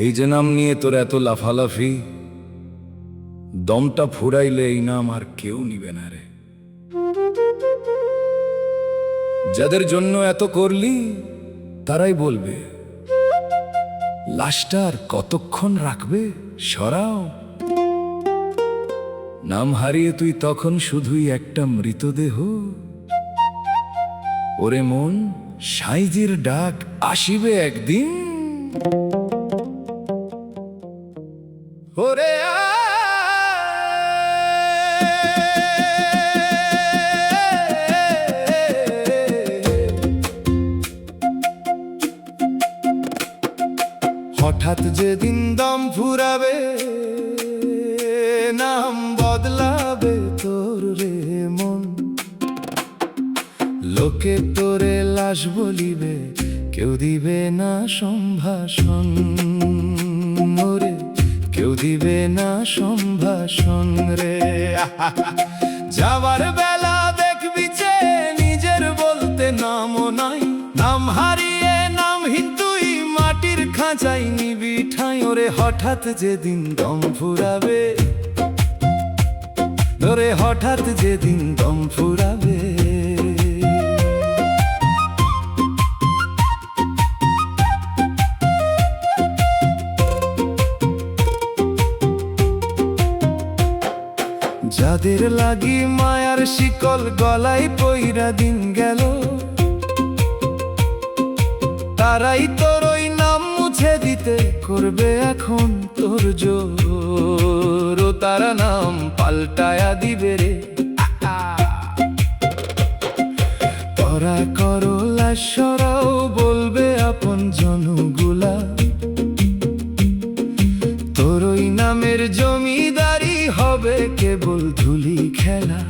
এই যে নাম নিয়ে তোর এত লাফালাফি, দমটা ফুরাইলে এই নাম আর কেউ নিবে না রে। যাদের জন্য এত করলি তারাই বলবে, লাশটা আর কতক্ষণ রাখবে, সরাও। নাম হারিয়ে তুই তখন শুধুই একটা মৃতদেহ। ওরে মন, সাইজির ডাক আসিবে একদিন। ওরে হঠাৎ যেদিন দম ফুরাবে, নাম বদলাবে তোর রে মন। লোকে তোরে লাশ বলিবে, কেউ দিবে না সম্ভাষণ। ওরে কেউ দিবে না সম্ভাষণ রে। যাবার বেলা দেখবি যে নিজের বলতে নামও নাই। নাম হারিয়ে নামহীন তুই মাটির খাঁচাই নিবি ঠাঁই। ওরে হঠাৎ যেদিন দম ফুরাবে, ওরে হঠাৎ যেদিন দম ফুরাবে। যাদের লাগি মায়ার শিকল গলায় পইরা দিন গেল, তারাই তোর ওই নাম মুছে দিতে করবে এখন তোর জোর। ও তারা নাম পাল্টায়া দিবে রে। তোরা করো লাশ সরাও, বলবে আপন জনগুলা। তোর ওই নামের জমিদারি হবে কেবল ধুলি খেলা।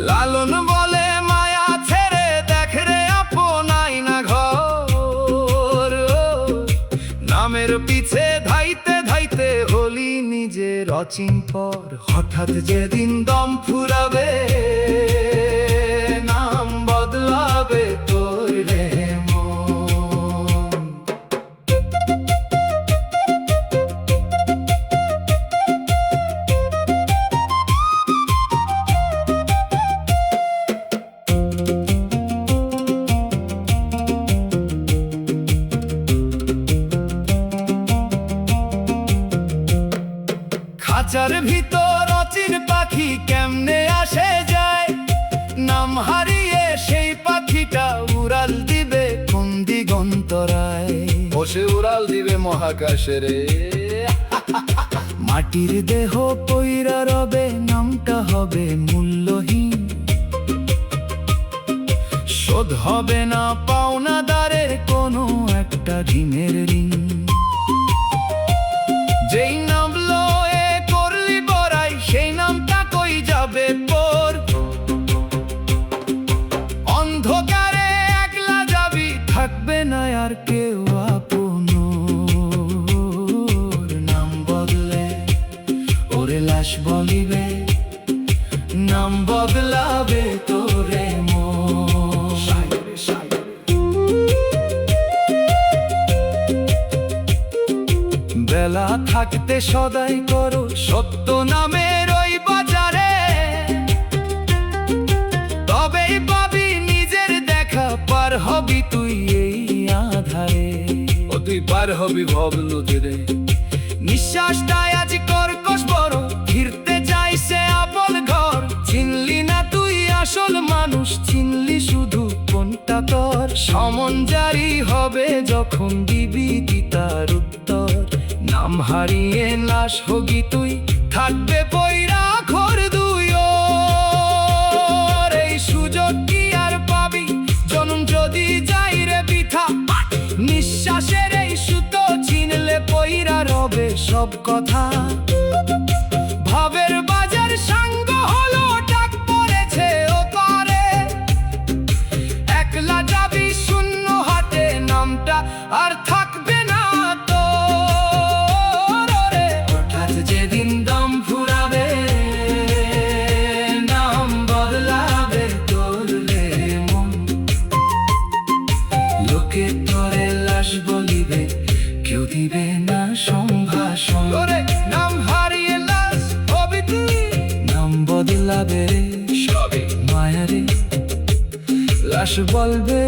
লালন বলে মায়া ছেড়ে দেখ রে আপন আয়না ঘর। নামের পিছে ধাইতে ধাইতে হলি নিজের অচিনপর। হঠাৎ যেদিন দম ফুরাবে, নাম বদলাবে তোর রে মন। খাঁচার ভিতর অচিন পাখি কেমনে আসে যায়। নাম হারিয়ে সেই পাখিটা উড়াল দিবে কোন দিগন্তরায়। বসে উড়াল দিবে মহাকাশে রে। মাটির দেহ পইরা রবে, নামটা হবে মূল্যহীন। শোধ হবে না পাওনাদারের কোনো একটা ঋণের ঋণ। যেই নাম লয়ে করলি বড়াই, সেই নামটা কই যাবে তোর। অন্ধকারে একলা যাবি, থাকবে না আর কেউ আপন। নাম বদলে ওরে লাশ বলিবে, নাম বদলাবে তোরে মন। বেলা থাকতে সদাই করো সত্য নামের ওই বাজারে। তবেই পাবি নিজের দেখা, পার হবি তুই এই আধারে। ও তুই পার হবি ভব নদীরে। নিঃশ্বাসটাই আজ কর্কশ বড়, ফিরতে চাইছে আপন ঘর। চিনলি না তুই আসল মানুষ, চিনলি শুধু কোনটা তোর। সমন জারি হবে যখন দিবি তার উত্তর। নাম হারিয়ে লাশ হবি তুই, থাকবে পয়রা ঘর দুই। এই সুযোগ কি আর পাবি, জনম যদি যাই রে বৃথা। নিঃশ্বাসের এই সুতো চিনলে পয়রা রবে সব কথা। ভাবের বাজার সাঙ্গ হলো, ডাক পড়েছে ও পারে। একলা যাবি শূন্য হাতে, নামটা আর থাকবে না তোর। হঠাৎ যেদিন দম ফুরাবে, নাম বদলাবে তোর রে মন। লোকে তোরে লাশ বলিবে, কেউ দিবে না সম্ভাষণ। তোরে নাম হারিয়ে লাশ হবি তুই, নাম বদলাবে সবে মায়ারে লাশ বলবে